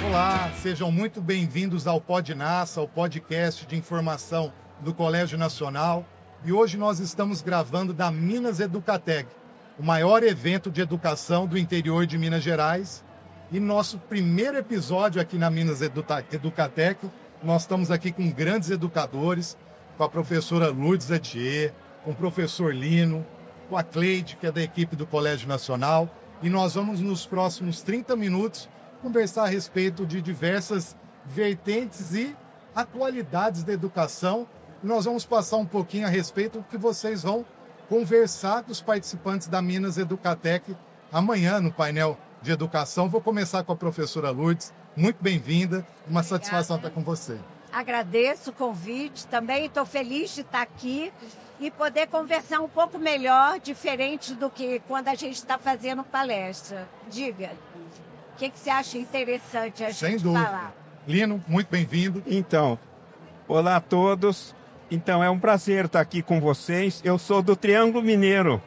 Olá, sejam muito bem-vindos ao PodNassa, o podcast de informação do Colégio Nacional. E hoje nós estamos gravando da Minas Educatec, o maior evento de educação do interior de Minas Gerais. E nosso primeiro episódio aqui na Minas Educatec, nós estamos aqui com grandes educadores, com a professora Lourdes Atier, com o professor Lino, com a Cleide, que é da equipe do Colégio Nacional. E nós vamos, nos próximos 30 minutos, conversar a respeito de diversas vertentes e atualidades da educação. Nós vamos passar um pouquinho a respeito do que vocês vão conversar com os participantes da Minas Educatec amanhã no painel de educação. Vou começar com a professora Lourdes. Muito bem-vinda, uma satisfação estar com você. Agradeço o convite, também estou feliz de estar aqui e poder conversar um pouco melhor, diferente do que quando a gente está fazendo palestra. Diga. O que você acha interessante a gente falar? Lino, muito bem-vindo. Então, olá a todos. Então, é um prazer estar aqui com vocês. Eu sou do Triângulo Mineiro.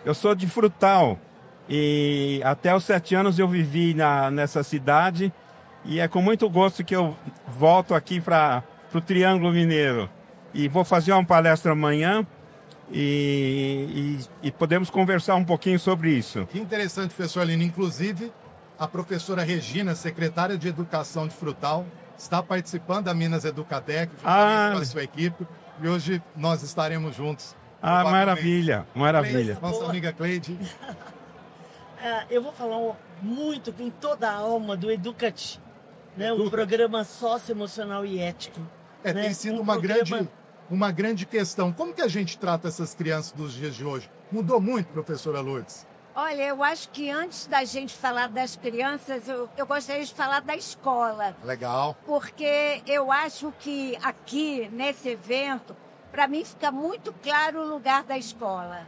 Eu sou de Frutal. E até os 7 anos eu vivi nessa cidade. E é com muito gosto que eu volto aqui para o Triângulo Mineiro. E vou fazer uma palestra amanhã. E podemos conversar um pouquinho sobre isso. Que interessante, professor Lino. Inclusive, a professora Regina, secretária de Educação de Frutal, está participando da Minas Educatec, juntamente com a sua equipe, e hoje nós estaremos juntos. Maravilha, maravilha. Cleide, nossa amiga Cleide. Eu vou falar muito em toda a alma do Educati, né? O programa socioemocional e ético. Né? Tem sido uma grande questão. Como que a gente trata essas crianças dos dias de hoje? Mudou muito, professora Lourdes? Olha, eu acho que antes da gente falar das crianças, eu gostaria de falar da escola. Legal. Porque eu acho que aqui, nesse evento, para mim fica muito claro o lugar da escola.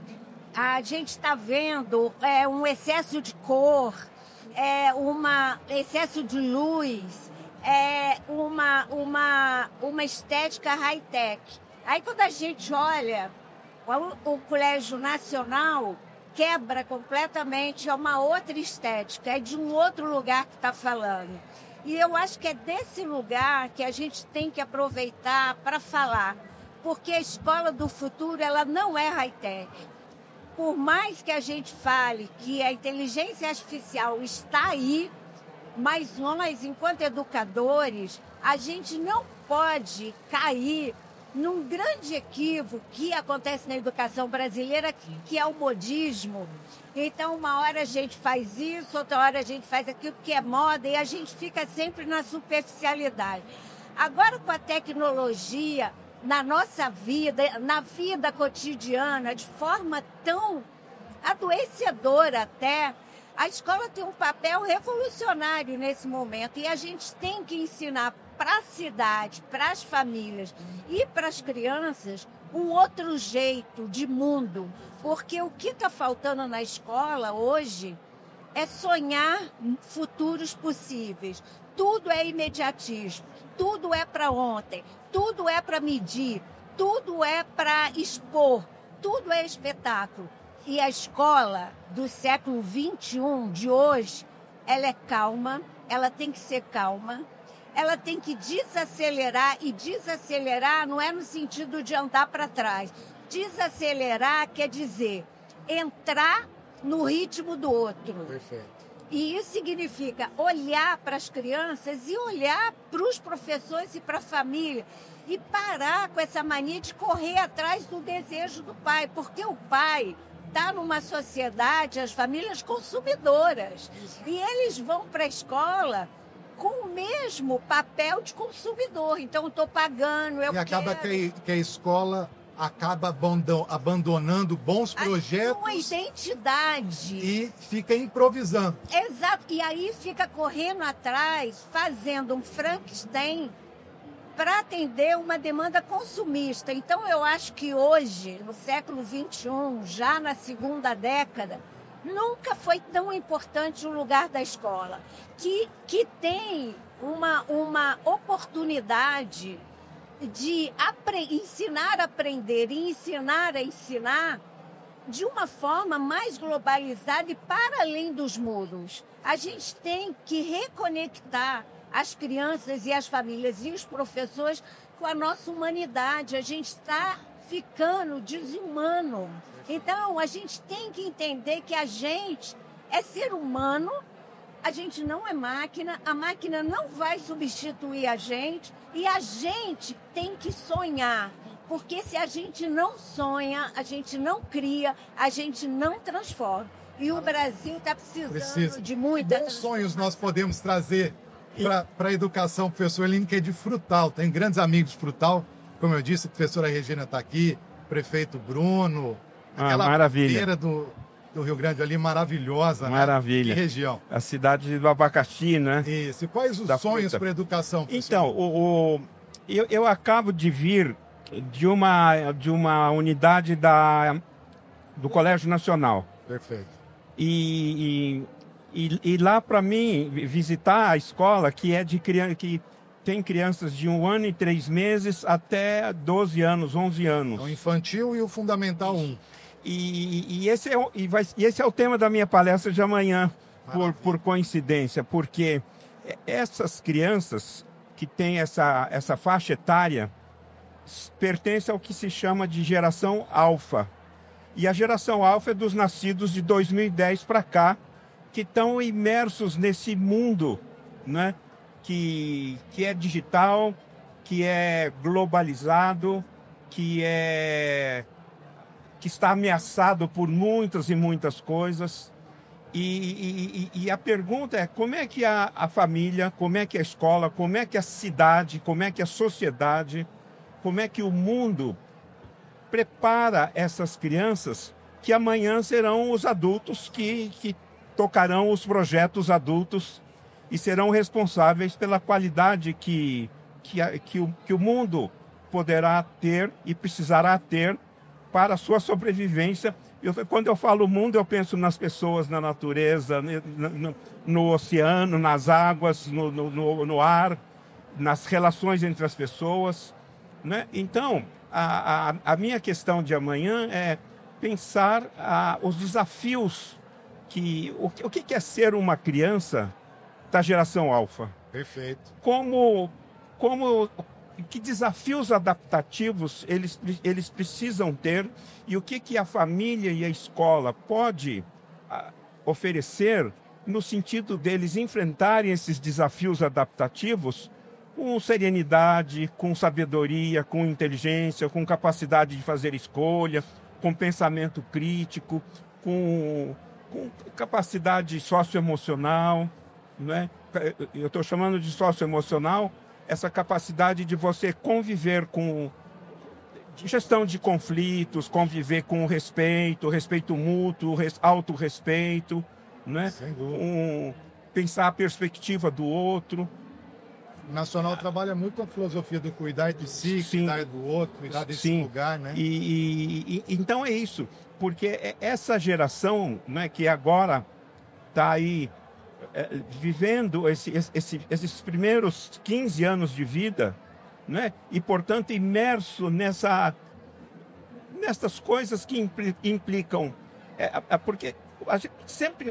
A gente está vendo um excesso de cor, excesso de luz, uma estética high-tech. Aí quando a gente olha o Colégio Nacional, quebra completamente, é uma outra estética, é de um outro lugar que está falando. E eu acho que é desse lugar que a gente tem que aproveitar para falar, porque a escola do futuro ela não é high-tech. Por mais que a gente fale que a inteligência artificial está aí, mas nós, enquanto educadores, a gente não pode cair num grande equívoco que acontece na educação brasileira, que é o modismo. Então, uma hora a gente faz isso, outra hora a gente faz aquilo que é moda e a gente fica sempre na superficialidade. Agora, com a tecnologia, na nossa vida, na vida cotidiana, de forma tão adoecedora até, a escola tem um papel revolucionário nesse momento e a gente tem que ensinar para a cidade, para as famílias e para as crianças um outro jeito de mundo. Porque o que está faltando na escola hoje é sonhar futuros possíveis. Tudo é imediatismo, tudo é para ontem, tudo é para medir, tudo é para expor, tudo é espetáculo. E a escola do século XXI, de hoje, ela é calma, ela tem que ser calma, ela tem que desacelerar, e desacelerar não é no sentido de andar para trás. Desacelerar quer dizer entrar no ritmo do outro. Perfeito. E isso significa olhar para as crianças e olhar para os professores e para a família e parar com essa mania de correr atrás do desejo do pai, porque o pai está numa sociedade, as famílias consumidoras, e eles vão para a escola com o mesmo papel de consumidor. Então, eu estou pagando, eu quero... E acaba que a escola acaba abandonando bons projetos... Uma identidade. E fica improvisando. Exato. E aí fica correndo atrás, fazendo um Frankenstein para atender uma demanda consumista. Então, eu acho que hoje, no século XXI, já na segunda década, nunca foi tão importante o lugar da escola, que tem uma oportunidade de ensinar a aprender e ensinar a ensinar de uma forma mais globalizada e para além dos muros. A gente tem que reconectar as crianças e as famílias e os professores com a nossa humanidade. A gente está ficando desumano. Então, a gente tem que entender que a gente é ser humano, a gente não é máquina, a máquina não vai substituir a gente e a gente tem que sonhar. Porque se a gente não sonha, a gente não cria, a gente não transforma. E o Brasil está precisando de muita... Bons sonhos nós podemos trazer para a educação. O professor Lino, que é de Frutal, tem grandes amigos de Frutal. Como eu disse, a professora Regina está aqui, o prefeito Bruno. Aquela feira do Rio Grande ali, maravilhosa. Maravilha. Né? Que região? A cidade do abacaxi, né? Isso. E quais os sonhos para a educação, professor? Então, eu acabo de vir de uma unidade do Colégio Nacional. Perfeito. E lá, para mim, visitar a escola, que tem crianças de 1 ano e 3 meses até 12 anos, 11 anos. O infantil e o fundamental 1. E esse é o tema da minha palestra de amanhã, por coincidência, porque essas crianças que têm essa faixa etária pertencem ao que se chama de geração alfa. E a geração alfa é dos nascidos de 2010 para cá, que estão imersos nesse mundo, né? Que é digital, que é globalizado, que está ameaçado por muitas e muitas coisas. E a pergunta é: como é que a família, como é que a escola, como é que a cidade, como é que a sociedade, como é que o mundo prepara essas crianças que amanhã serão os adultos que tocarão os projetos adultos e serão responsáveis pela qualidade que o mundo poderá ter e precisará ter para a sua sobrevivência. Quando eu falo mundo, eu penso nas pessoas, na natureza, no oceano, nas águas, no ar, nas relações entre as pessoas, né? Então, a minha questão de amanhã é pensar os desafios o que é ser uma criança da geração alfa. Perfeito. Que desafios adaptativos eles precisam ter e o que a família e a escola pode oferecer no sentido deles enfrentarem esses desafios adaptativos com serenidade, com sabedoria, com inteligência, com capacidade de fazer escolha, com pensamento crítico, com capacidade socioemocional, né? Eu estou chamando de socioemocional essa capacidade de você conviver com gestão de conflitos, conviver com respeito mútuo, autorrespeito, né? Pensar a perspectiva do outro. O Nacional trabalha muito com a filosofia do cuidar de si, Sim. cuidar do outro, cuidar desse lugar, né? Então é isso, porque essa geração, né, que agora está aí vivendo esses primeiros 15 anos de vida, né, e portanto imerso nessas coisas que implicam, porque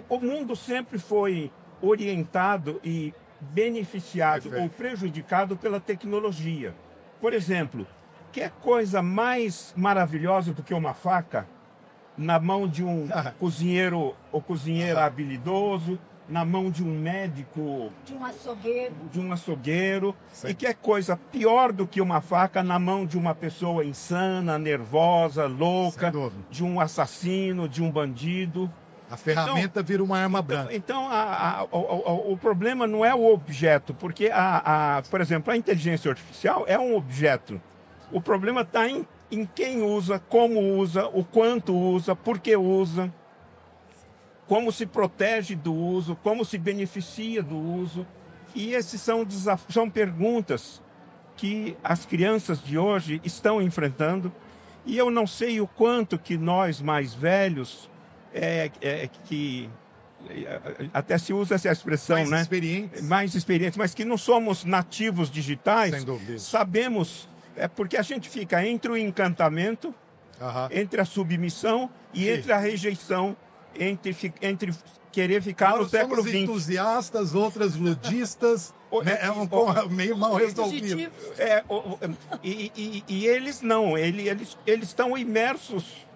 o mundo sempre foi orientado e beneficiado ou prejudicado pela tecnologia. Por exemplo, que coisa mais maravilhosa do que uma faca na mão de um cozinheiro ou cozinheira habilidoso, na mão de um médico, de um açougueiro, e que coisa pior do que uma faca na mão de uma pessoa insana, nervosa, louca, de um assassino, de um bandido. A ferramenta vira uma arma branca. Então, o problema não é o objeto, porque, por exemplo, a inteligência artificial é um objeto. O problema está em quem usa, como usa, o quanto usa, por que usa, como se protege do uso, como se beneficia do uso. E esses são perguntas que as crianças de hoje estão enfrentando. E eu não sei o quanto que nós mais velhos... que até se usa essa expressão, né? Mais experientes, mas que não somos nativos digitais, sabemos, porque a gente fica entre o encantamento entre a submissão e entre a rejeição, entre querer ficar no século XX. Entusiastas, outras ludistas, né? Meio mal resolvido. E eles não, eles estão imersos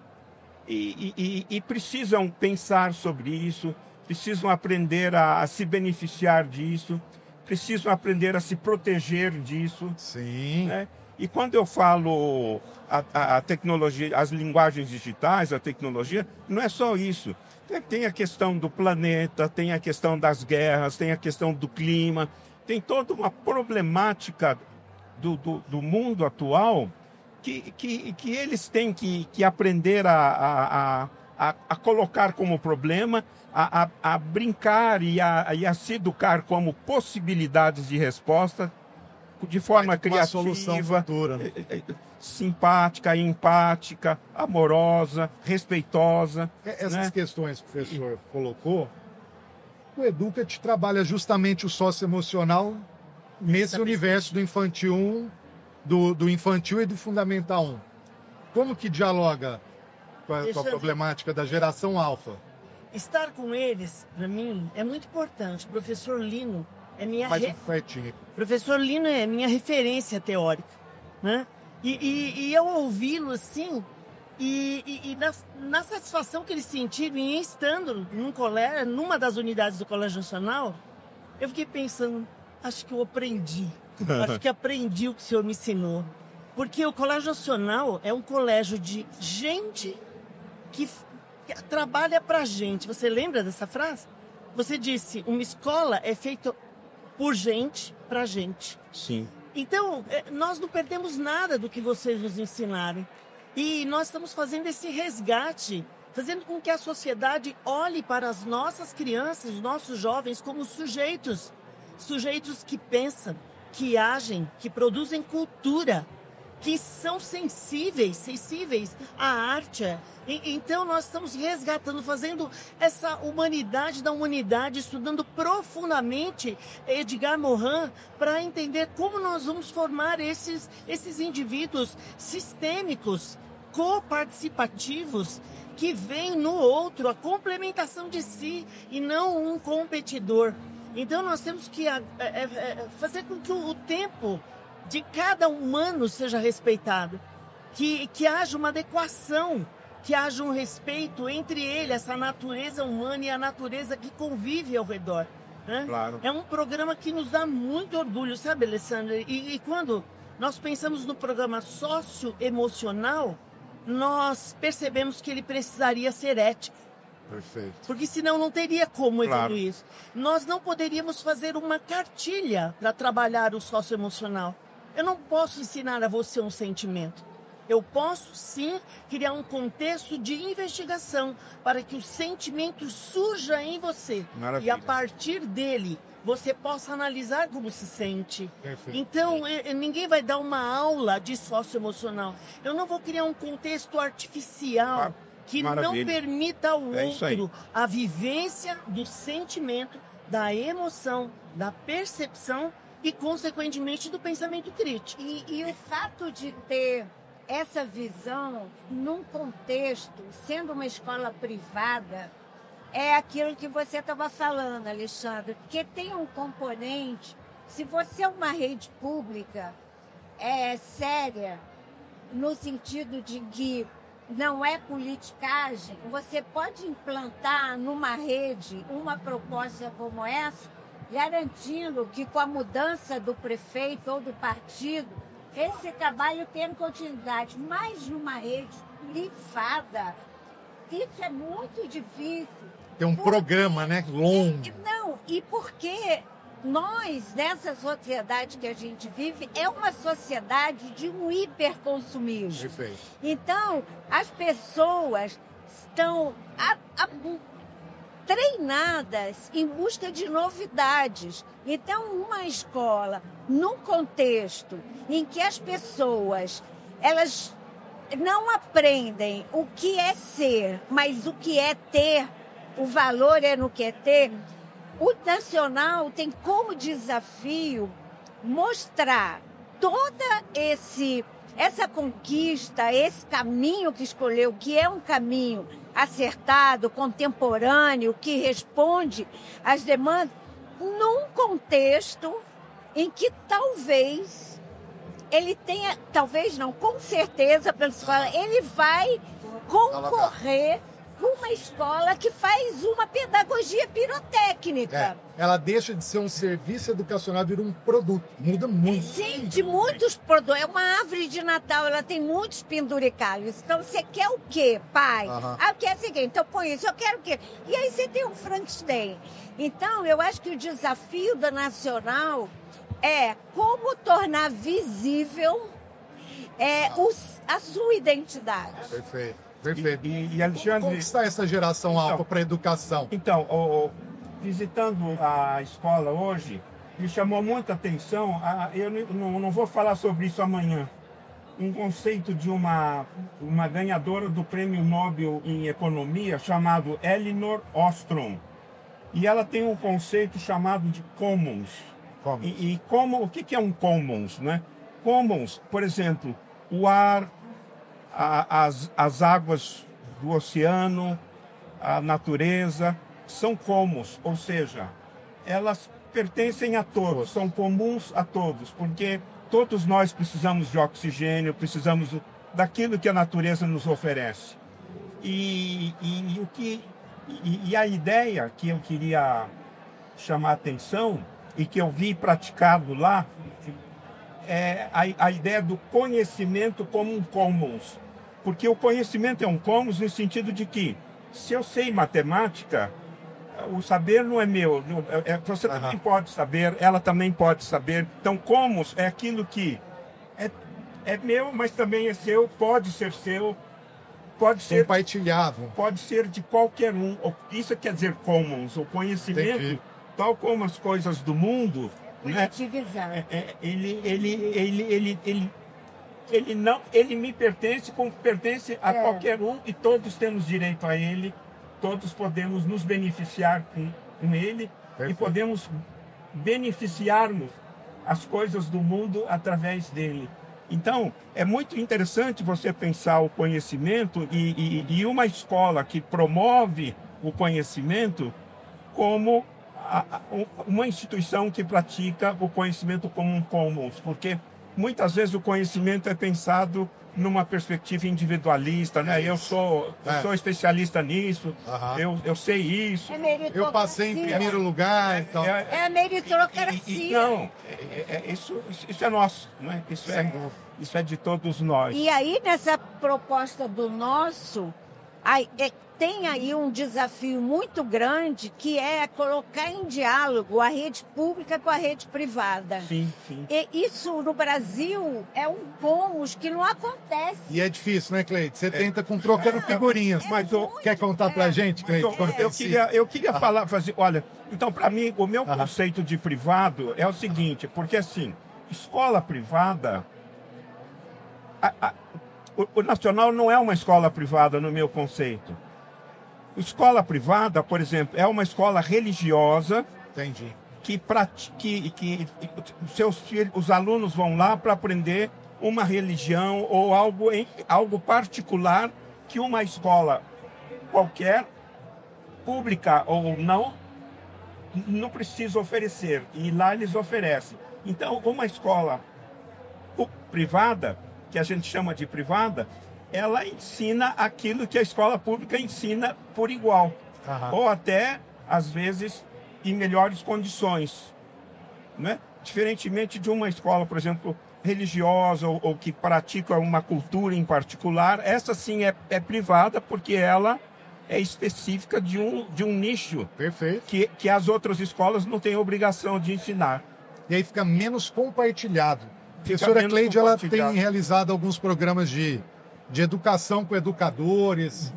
e precisam pensar sobre isso, precisam aprender a se beneficiar disso, precisam aprender a se proteger disso. Sim. Né? E quando eu falo a tecnologia, as linguagens digitais, a tecnologia, não é só isso. Tem a questão do planeta, tem a questão das guerras, tem a questão do clima, tem toda uma problemática do mundo atual que eles têm que aprender a colocar como problema, a brincar e a se educar como possibilidades de resposta, de forma criativa, solução futura, né? Simpática, empática, amorosa, respeitosa. Essas questões que o professor colocou, o Educat trabalha justamente o socioemocional nesse universo do infantil 1, do infantil e do fundamental 1. Como que dialoga com a problemática da geração alfa? Estar com eles, para mim, é muito importante. O professor Lino é minha Professor Lino é minha referência teórica, né? E eu ouvi-lo assim, na satisfação que eles sentiram em estando num colégio, numa das unidades do Colégio Nacional, eu fiquei pensando, acho que eu aprendi. Acho que aprendi o que o senhor me ensinou. Porque o Colégio Nacional é um colégio de gente que trabalha pra gente. Você lembra dessa frase? Você disse, uma escola é feita por gente, pra gente. Sim. Então, nós não perdemos nada do que vocês nos ensinaram. E nós estamos fazendo esse resgate, fazendo com que a sociedade olhe para as nossas crianças, os nossos jovens, como sujeitos que pensam, que agem, que produzem cultura, que são sensíveis à arte. Então nós estamos resgatando, fazendo essa humanidade da humanidade, estudando profundamente Edgar Morin para entender como nós vamos formar esses indivíduos sistêmicos, coparticipativos, que veem no outro a complementação de si e não um competidor. Então nós temos que fazer com que o tempo de cada humano seja respeitado, que haja uma adequação, que haja um respeito entre ele, essa natureza humana e a natureza que convive ao redor. Né? Claro. É um programa que nos dá muito orgulho, sabe, Alessandra? E quando nós pensamos no programa socioemocional, nós percebemos que ele precisaria ser ético. Perfeito. Porque senão não teria como evoluir isso. Nós não poderíamos fazer uma cartilha para trabalhar o socioemocional. Eu não posso ensinar a você um sentimento. Eu posso, sim, criar um contexto de investigação para que o sentimento surja em você. Maravilha. E a partir dele, você possa analisar como se sente. Perfeito. Então, ninguém vai dar uma aula de socioemocional. Eu não vou criar um contexto artificial que não permita ao outro a vivência do sentimento, da emoção, da percepção e, consequentemente, do pensamento crítico. E o fato de ter essa visão num contexto, sendo uma escola privada, é aquilo que você estava falando, Alexandre, porque tem um componente, se você é uma rede pública séria, no sentido de que não é politicagem, você pode implantar numa rede uma proposta como essa, garantindo que com a mudança do prefeito ou do partido, esse trabalho tenha continuidade. Mas numa rede privada, isso é muito difícil. Tem um programa, né, longo. Não, e porque nós, nessa sociedade que a gente vive, é uma sociedade de um hiperconsumismo. Perfeito. Então, as pessoas estão treinadas em busca de novidades. Então, uma escola, num contexto em que as pessoas, elas não aprendem o que é ser, mas o que é ter, o valor é no que é ter, o Nacional tem como desafio mostrar todo esse essa conquista, esse caminho que escolheu, que é um caminho acertado, contemporâneo, que responde às demandas, num contexto em que talvez ele tenha, talvez não, com certeza, pela escola, ele vai concorrer com uma escola que faz uma pedagogia pirotécnica. Ela deixa de ser um serviço educacional, vira um produto. Muda muito. Sim, de muitos produtos. É uma árvore de Natal, ela tem muitos penduricalhos. Então, você quer o quê, pai? Eu quero o seguinte, então põe isso, eu quero o quê? E aí você tem um Frankenstein. Então, eu acho que o desafio da Nacional é como tornar visível a sua identidade. Perfeito. E Alexandre, como está essa geração alfa para a educação? Então, visitando a escola hoje, me chamou muita atenção, eu não vou falar sobre isso amanhã, um conceito de uma ganhadora do Prêmio Nobel em Economia, chamado Elinor Ostrom. E ela tem um conceito chamado de commons. O que é um commons, né? Commons, por exemplo, o ar, as águas do oceano, a natureza, são comuns, ou seja, elas pertencem a todos, são comuns a todos, porque todos nós precisamos de oxigênio, precisamos daquilo que a natureza nos oferece. E a ideia que eu queria chamar a atenção e que eu vi praticado lá é a ideia do conhecimento como um commons. Porque o conhecimento é um commons no sentido de que, se eu sei matemática, o saber não é meu. Você também pode saber, ela também pode saber. Então, commons é aquilo que é meu, mas também é seu, pode ser seu, pode ser compartilhável. Pode ser de qualquer um. Isso quer dizer commons, o conhecimento, entendi, tal como as coisas do mundo, né? Ele me pertence como pertence a qualquer um, e todos temos direito a ele, todos podemos nos beneficiar com ele. Perfeito. E podemos beneficiarmos as coisas do mundo através dele. Então, é muito interessante você pensar o conhecimento e uma escola que promove o conhecimento como uma instituição que pratica o conhecimento como um commons, porque muitas vezes o conhecimento é pensado numa perspectiva individualista, né? Eu sou especialista nisso, eu sei isso. Eu passei em primeiro lugar. Então... É a meritocracia. Não, isso é nosso, né? Isso é de todos nós. E aí, nessa proposta do nosso, tem aí um desafio muito grande, que é colocar em diálogo a rede pública com a rede privada. Sim, sim. E isso, no Brasil, é um commons que não acontece. E é difícil, né, Cleide? Você tenta trocando figurinhas. Mas quer contar pra gente, Cleide? Eu queria olha, então, para mim, o meu conceito de privado é o seguinte, porque assim, escola privada... O Nacional não é uma escola privada no meu conceito. Escola privada, por exemplo, é uma escola religiosa. Entendi. Que os alunos vão lá para aprender uma religião ou algo particular que uma escola qualquer, pública ou não precisa oferecer. E lá eles oferecem. Então, uma escola privada, que a gente chama de privada, ela ensina aquilo que a escola pública ensina por igual. Ou até, às vezes, em melhores condições, né? Diferentemente de uma escola, por exemplo, religiosa ou que pratica uma cultura em particular, essa sim é privada, porque ela é específica de um nicho. Perfeito. Que as outras escolas não têm obrigação de ensinar. E aí fica menos compartilhado. A professora Cleide, ela tem realizado alguns programas de educação com educadores,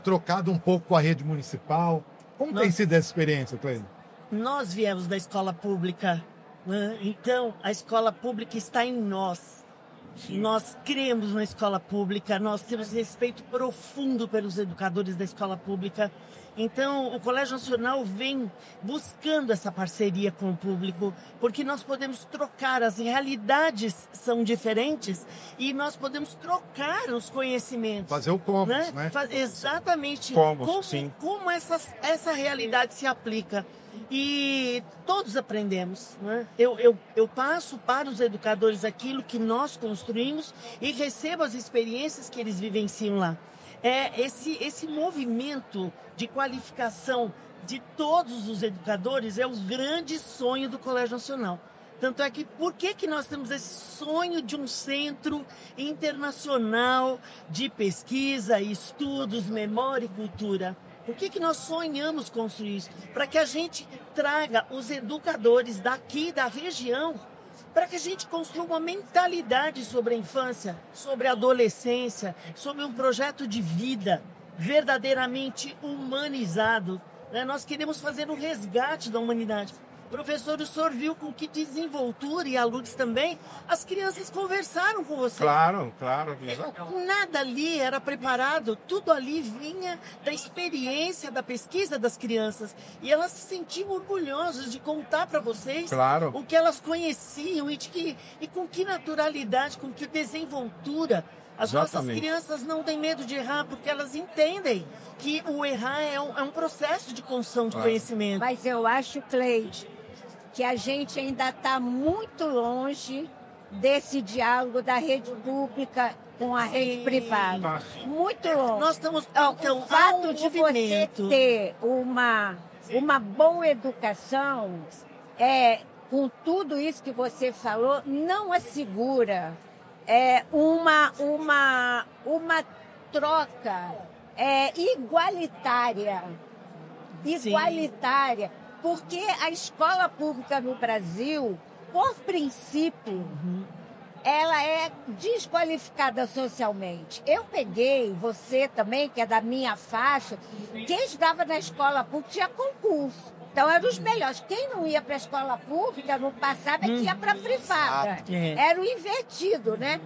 trocado um pouco com a rede municipal. Como tem sido essa experiência, Cleide? Nós viemos da escola pública, né? Então a escola pública está em nós. Sim. Nós cremos na escola pública, nós temos respeito profundo pelos educadores da escola pública. Então, o Colégio Nacional vem buscando essa parceria com o público, porque nós podemos trocar, as realidades são diferentes e nós podemos trocar os conhecimentos. Fazer o combos, né? Exatamente. Combos, sim. Como essa realidade se aplica. E todos aprendemos, né? Eu passo para os educadores aquilo que nós construímos e recebo as experiências que eles vivenciam lá. Esse movimento de qualificação de todos os educadores é o grande sonho do Colégio Nacional. Tanto é que, por que nós temos esse sonho de um centro internacional de pesquisa, estudos, memória e cultura? Por que nós sonhamos construir isso? Para que a gente traga os educadores daqui, da região, para que a gente construa uma mentalidade sobre a infância, sobre a adolescência, sobre um projeto de vida verdadeiramente humanizado. Né? Nós queremos fazer um resgate da humanidade. Professor, o senhor viu com que desenvoltura, e a Lourdes também, as crianças conversaram com você. Claro. Nada ali era preparado, tudo ali vinha da experiência, da pesquisa das crianças. E elas se sentiam orgulhosas de contar para vocês o que elas conheciam e com que naturalidade, com que desenvoltura. As nossas crianças não têm medo de errar, porque elas entendem que o errar é um processo de construção de conhecimento. Mas eu acho, Cleide, que a gente ainda está muito longe desse diálogo da rede pública com a rede privada. Muito longe. Nós estamos, o fato de você ter uma boa educação, com tudo isso que você falou, não assegura uma troca igualitária. Igualitária. Porque a escola pública no Brasil, por princípio, ela é desqualificada socialmente. Eu peguei, você também, que é da minha faixa, quem estudava na escola pública tinha concurso. Então, eram os melhores. Quem não ia para a escola pública no passado é que ia para a privada. Era o invertido, né?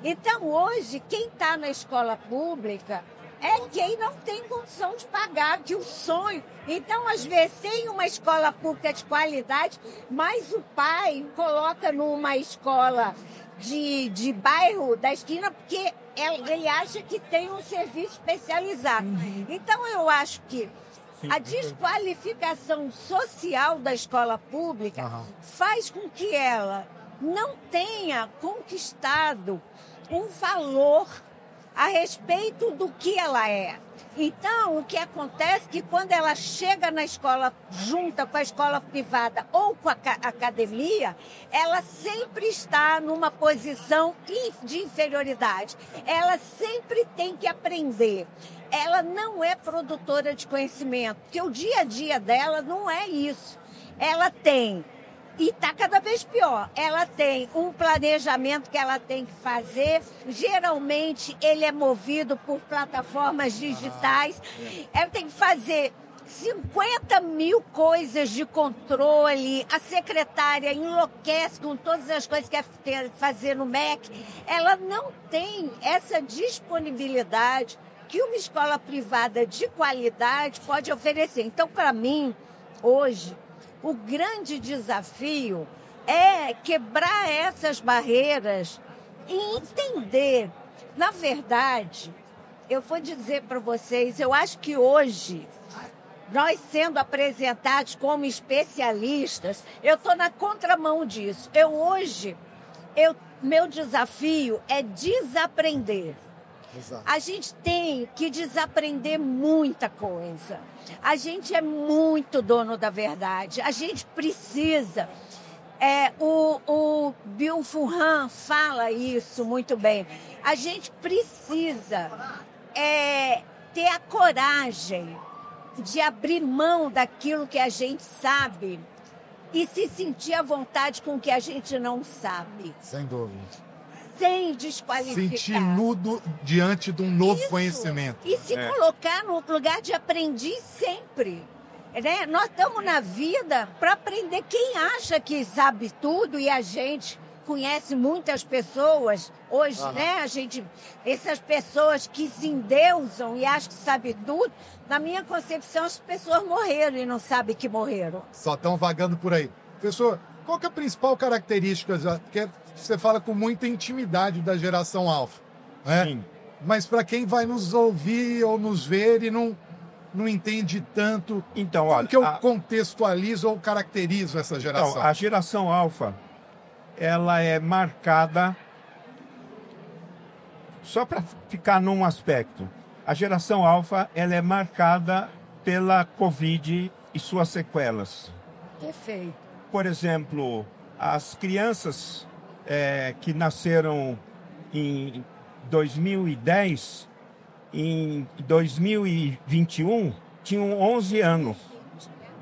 Então, hoje, quem está na escola pública é quem não tem condição de pagar, que o sonho. Então, às vezes, tem uma escola pública de qualidade, mas o pai coloca numa escola de bairro da esquina, porque ele acha que tem um serviço especializado. Então, eu acho que a desqualificação social da escola pública faz com que ela não tenha conquistado um valor a respeito do que ela é. Então, o que acontece é que quando ela chega na escola, junta com a escola privada ou com a academia, ela sempre está numa posição de inferioridade. Ela sempre tem que aprender. Ela não é produtora de conhecimento, porque o dia a dia dela não é isso. Ela tem, e está cada vez pior, ela tem um planejamento que ela tem que fazer, geralmente ele é movido por plataformas digitais, ela tem que fazer 50 mil coisas de controle, a secretária enlouquece com todas as coisas que quer fazer no MEC, ela não tem essa disponibilidade que uma escola privada de qualidade pode oferecer. Então, para mim, hoje, o grande desafio é quebrar essas barreiras e entender. Na verdade, eu vou dizer para vocês, eu acho que hoje, nós sendo apresentados como especialistas, eu estou na contramão disso. Meu desafio é desaprender. Exato. A gente tem que desaprender muita coisa. A gente é muito dono da verdade. A gente precisa... O Bill Furran fala isso muito bem. A gente precisa ter a coragem de abrir mão daquilo que a gente sabe e se sentir à vontade com o que a gente não sabe. Sem dúvida. Sem desqualificar. Sentir nudo diante de um novo conhecimento. E se colocar no lugar de aprendiz sempre. Né? Nós estamos na vida para aprender. Quem acha que sabe tudo e a gente conhece muitas pessoas, hoje, né? Essas pessoas que se endeusam e acham que sabem tudo, na minha concepção, as pessoas morreram e não sabem que morreram. Só estão vagando por aí. Professor, qual que é a principal característica, que você fala com muita intimidade da geração alfa, né? Sim. Mas para quem vai nos ouvir ou nos ver e não entende tanto, então, como que eu contextualizo ou caracterizo essa geração? Então, a geração alfa, ela é marcada, só para ficar num aspecto, a geração alfa, ela é marcada pela Covid e suas sequelas. Perfeito. Por exemplo, as crianças que nasceram em 2010, em 2021, tinham 11 anos.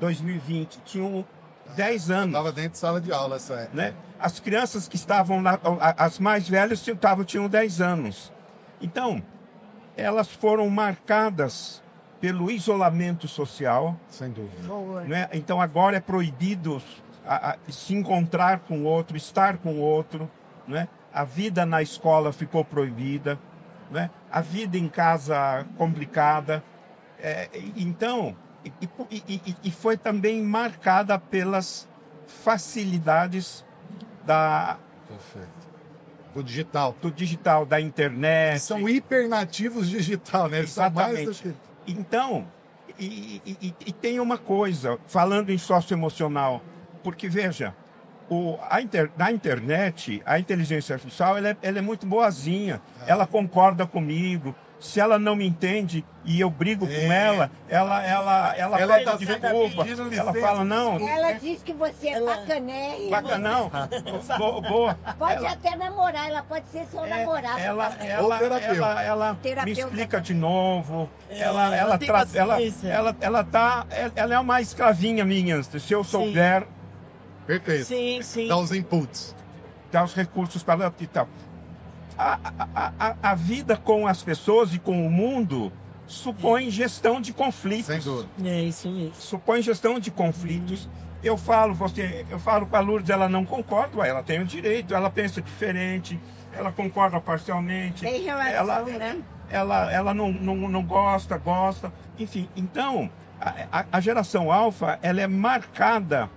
2020, tinham 10 anos. Estava dentro de sala de aula essa época. Né? As crianças que estavam lá, as mais velhas tinham 10 anos. Então, elas foram marcadas pelo isolamento social. Sem dúvida. Né? Então, agora é proibido se encontrar com o outro, estar com o outro. Né? A vida na escola ficou proibida. Né? A vida em casa complicada. Então, e foi também marcada pelas facilidades do digital, da internet. São hipernativos digital, né? Eles Exatamente. São mais do que... Então, e tem uma coisa, falando em socioemocional, porque veja, na internet, a inteligência artificial ela é muito boazinha, ela concorda comigo. Se ela não me entende e eu brigo com ela pede desculpa. Ela fala, não. Ela diz que você é bacanérrimo. Bacanão. Boa. Pode até namorar, ela pode ser seu namorado. Ela me explica de novo. Ela é uma escravinha minha. Se eu souber. Perfeito. Sim. Dá os inputs. Dá os recursos para ela e tal. A vida com as pessoas e com o mundo supõe gestão de conflitos. Sem dúvida. É isso mesmo. Supõe gestão de conflitos. Eu falo com a Lourdes, ela não concorda, ela tem o direito, ela pensa diferente, ela concorda parcialmente. Tem relação, né? Ela não gosta. Enfim, então, a geração alfa, ela é marcada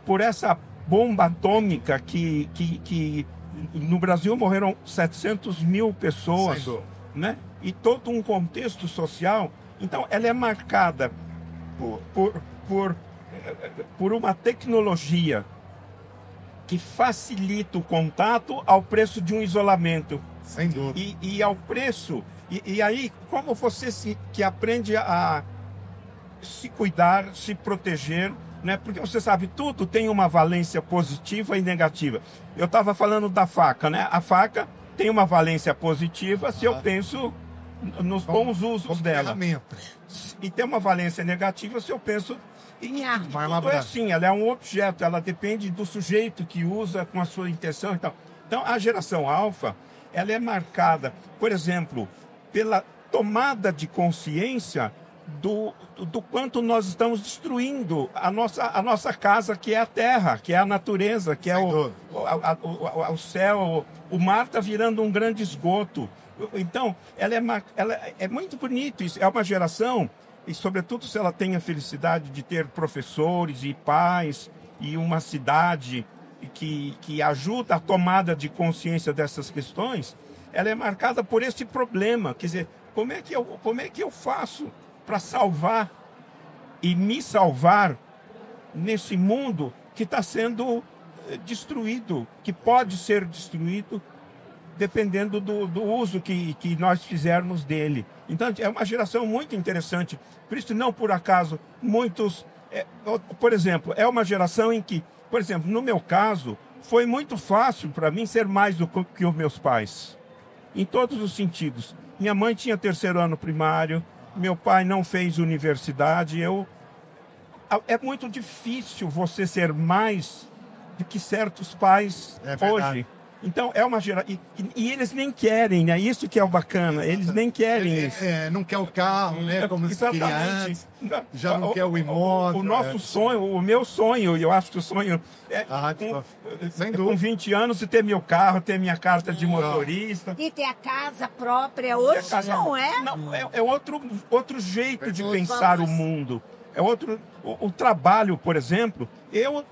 por essa bomba atômica que no Brasil morreram 700 mil pessoas, né? E todo um contexto social. Então, ela é marcada por uma tecnologia que facilita o contato ao preço de um isolamento. Sem dúvida. E ao preço... E aí, como você que aprende a se cuidar, se proteger... Né? Porque você sabe, tudo tem uma valência positiva e negativa. Eu estava falando da faca, né? A faca tem uma valência positiva se eu penso nos bons usos dela. Ferramenta. E tem uma valência negativa se eu penso em arma. É assim, ela é um objeto, ela depende do sujeito que usa com a sua intenção e tal. Então, a geração alfa, ela é marcada, por exemplo, pela tomada de consciência do quanto nós estamos destruindo a nossa casa, que é a terra, que é a natureza, que é o céu. O mar está virando um grande esgoto. Então, ela é muito bonito isso. É uma geração, e sobretudo se ela tem a felicidade de ter professores e pais e uma cidade que ajuda a tomada de consciência dessas questões, ela é marcada por esse problema. Quer dizer, como é que eu faço para salvar e me salvar nesse mundo que está sendo destruído, que pode ser destruído dependendo do uso que nós fizermos dele. Então, é uma geração muito interessante. Por isso, não por acaso, muitos... por exemplo, é uma geração em que, por exemplo, no meu caso, foi muito fácil para mim ser mais do que os meus pais. Em todos os sentidos. Minha mãe tinha 3º ano primário, meu pai não fez universidade. É muito difícil você ser mais do que certos pais hoje. Então, é uma geração... E eles nem querem, né? Isso que é o bacana. Eles nem querem isso. Não quer o carro, né? Como se queria antes. Já não quer o imóvel. O nosso sonho, o meu sonho, eu acho que o sonho é sem dúvida. Com 20 anos de ter meu carro, ter minha carta de motorista. E ter a casa própria. Hoje não é? Não, é outro jeito de pensar o mundo. É outro... O trabalho, por exemplo, eu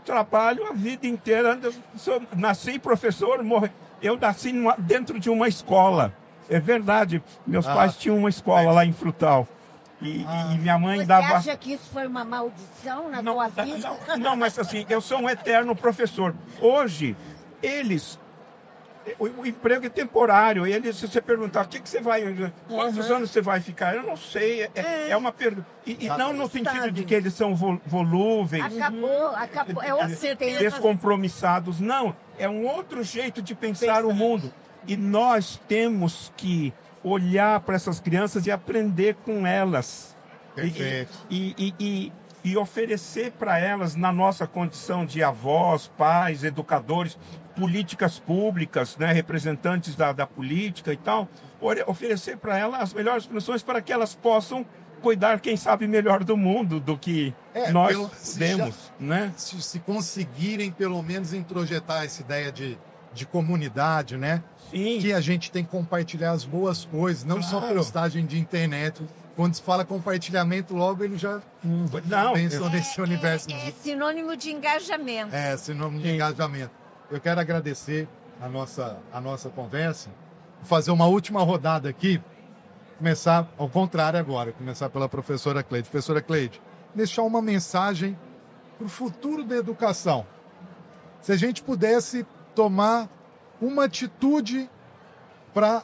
trabalho a vida inteira. Nasci professor, eu nasci dentro de uma escola. É verdade, meus pais tinham uma escola lá em Frutal. E minha mãe dava... Você acha que isso foi uma maldição na tua vida? Não, mas assim, eu sou um eterno professor. Hoje, o emprego é temporário. Se você perguntar, quantos anos você vai ficar? Eu não sei. É uma pergunta. E não no sentido de que eles são volúveis. Acabou. É outra certeza. Descompromissados. Não. É um outro jeito de pensar o mundo. E nós temos que olhar para essas crianças e aprender com elas. Perfeito. E oferecer para elas, na nossa condição de avós, pais, educadores, políticas públicas, né, representantes da política e tal, oferecer para elas as melhores condições para que elas possam cuidar, quem sabe, melhor do mundo do que nós podemos. Né? Se conseguirem, pelo menos, introjetar essa ideia de comunidade, né? Sim. Que a gente tem que compartilhar as boas coisas, não só postagem de internet. Quando se fala compartilhamento, logo ele já pensou nesse universo. É sinônimo de engajamento. É, sinônimo de engajamento. Eu quero agradecer a nossa conversa. Vou fazer uma última rodada aqui. Começar ao contrário agora. Começar pela professora Cleide. Professora Cleide, deixar uma mensagem para o futuro da educação. Se a gente pudesse tomar uma atitude para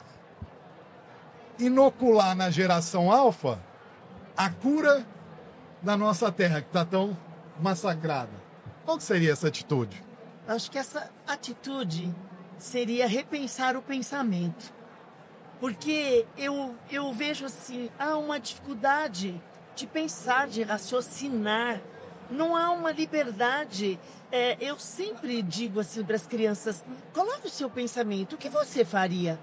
inocular na geração alfa a cura da nossa terra, que está tão massacrada. Qual seria essa atitude? Acho que essa atitude seria repensar o pensamento. Porque eu vejo assim, há uma dificuldade de pensar, de raciocinar. Não há uma liberdade. Eu sempre digo assim para as crianças, coloque o seu pensamento, o que você faria?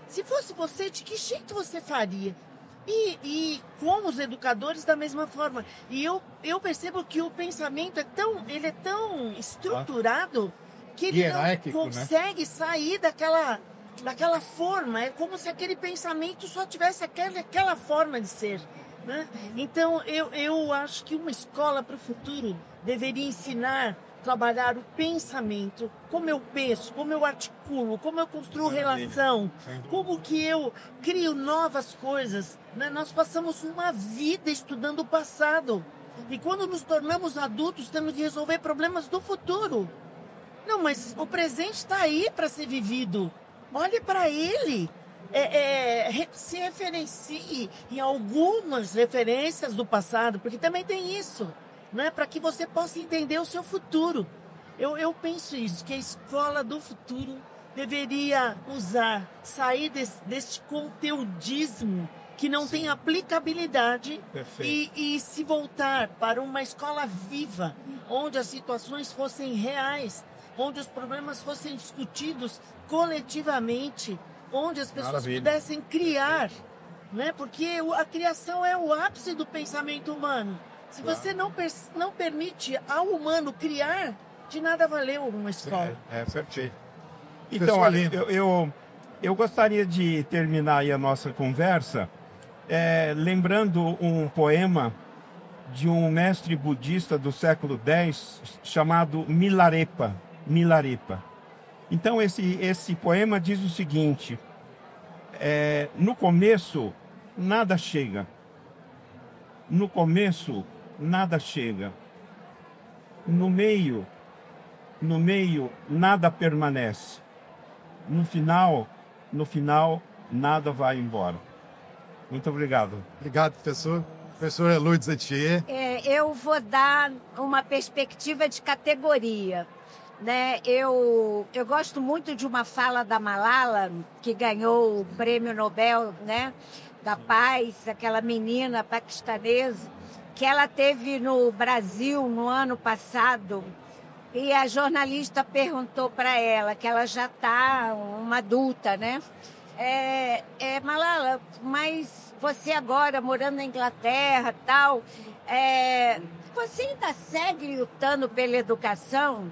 Se fosse você, de que jeito você faria? E com os educadores da mesma forma. E eu percebo que o pensamento é tão estruturado que ele não consegue sair daquela forma. É como se aquele pensamento só tivesse aquela forma de ser. Né? Então, eu acho que uma escola para o futuro deveria ensinar trabalhar o pensamento, como eu penso, como eu articulo, como eu construo relação, como que eu crio novas coisas. Né? Nós passamos uma vida estudando o passado e quando nos tornamos adultos temos que resolver problemas do futuro. Não, mas o presente está aí para ser vivido. Olhe para ele. Se referencie em algumas referências do passado, porque também tem isso. Né, para que você possa entender o seu futuro. Eu penso isso, que a escola do futuro deveria sair deste conteudismo que não tem aplicabilidade e se voltar para uma escola viva, onde as situações fossem reais, onde os problemas fossem discutidos coletivamente, onde as pessoas pudessem criar, né? Porque a criação é o ápice do pensamento humano. Se você não permite ao humano criar, de nada valeu uma escola. Certinho. Então, olha, eu gostaria de terminar aí a nossa conversa lembrando um poema de um mestre budista do século X chamado Milarepa. Então, esse poema diz o seguinte: no começo, nada chega. No começo, nada chega. No meio, nada permanece. No final, nada vai embora. Muito obrigado. Obrigado, professor. Professora Lourdes Atier. Eu vou dar uma perspectiva de categoria. Né? Eu gosto muito de uma fala da Malala, que ganhou o Prêmio Nobel, né, da Paz, aquela menina paquistanesa, que ela teve no Brasil no ano passado. E a jornalista perguntou para ela, que ela já está uma adulta, né? Malala, mas você agora morando na Inglaterra e tal, você ainda segue lutando pela educação?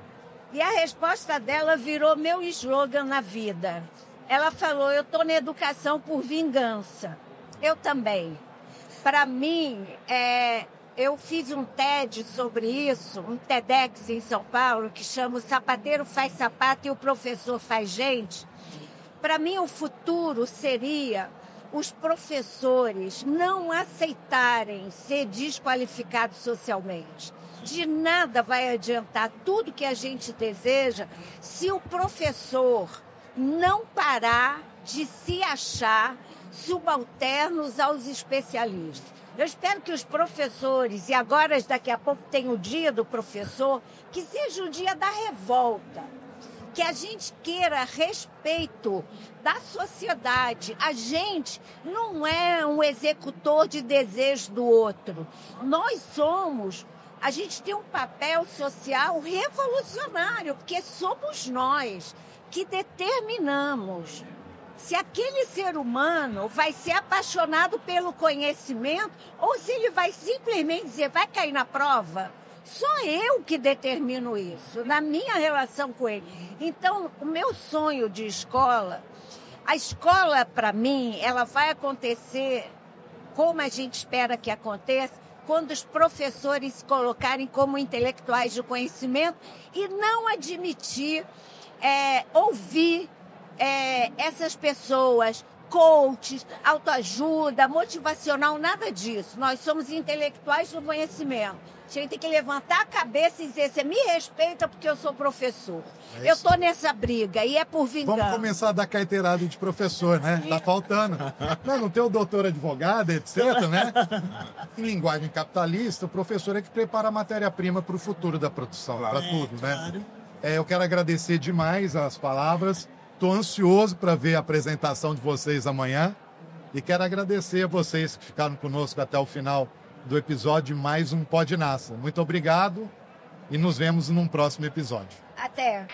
E a resposta dela virou meu slogan na vida. Ela falou, eu estou na educação por vingança. Eu também. Para mim, eu fiz um TED sobre isso, um TEDx em São Paulo, que chama O Sapateiro Faz Sapato e o Professor Faz Gente. Para mim, o futuro seria os professores não aceitarem ser desqualificados socialmente. De nada vai adiantar tudo que a gente deseja se o professor não parar de se achar subalternos aos especialistas. Eu espero que os professores, e agora daqui a pouco tem o dia do professor, que seja o dia da revolta. Que a gente queira respeito da sociedade. A gente não é um executor de desejos do outro. A gente tem um papel social revolucionário, porque somos nós que determinamos se aquele ser humano vai ser apaixonado pelo conhecimento ou se ele vai simplesmente dizer, vai cair na prova. Sou eu que determino isso, na minha relação com ele. Então, o meu sonho de escola, a escola, para mim, ela vai acontecer como a gente espera que aconteça, quando os professores se colocarem como intelectuais de conhecimento e não admitir, ouvir essas pessoas, coaches, autoajuda, motivacional, nada disso. Nós somos intelectuais do conhecimento. A gente tem que levantar a cabeça e dizer, você me respeita porque eu sou professor. Eu estou nessa briga e é por vingança. Vamos começar a dar carteirada de professor, né? Tá faltando. Não tem o doutor advogado, etc, né? Em linguagem capitalista, o professor é que prepara a matéria-prima para o futuro da produção, para tudo, né? Eu quero agradecer demais as palavras. Estou ansioso para ver a apresentação de vocês amanhã e quero agradecer a vocês que ficaram conosco até o final do episódio de mais um Podnaça. Muito obrigado e nos vemos num próximo episódio. Até!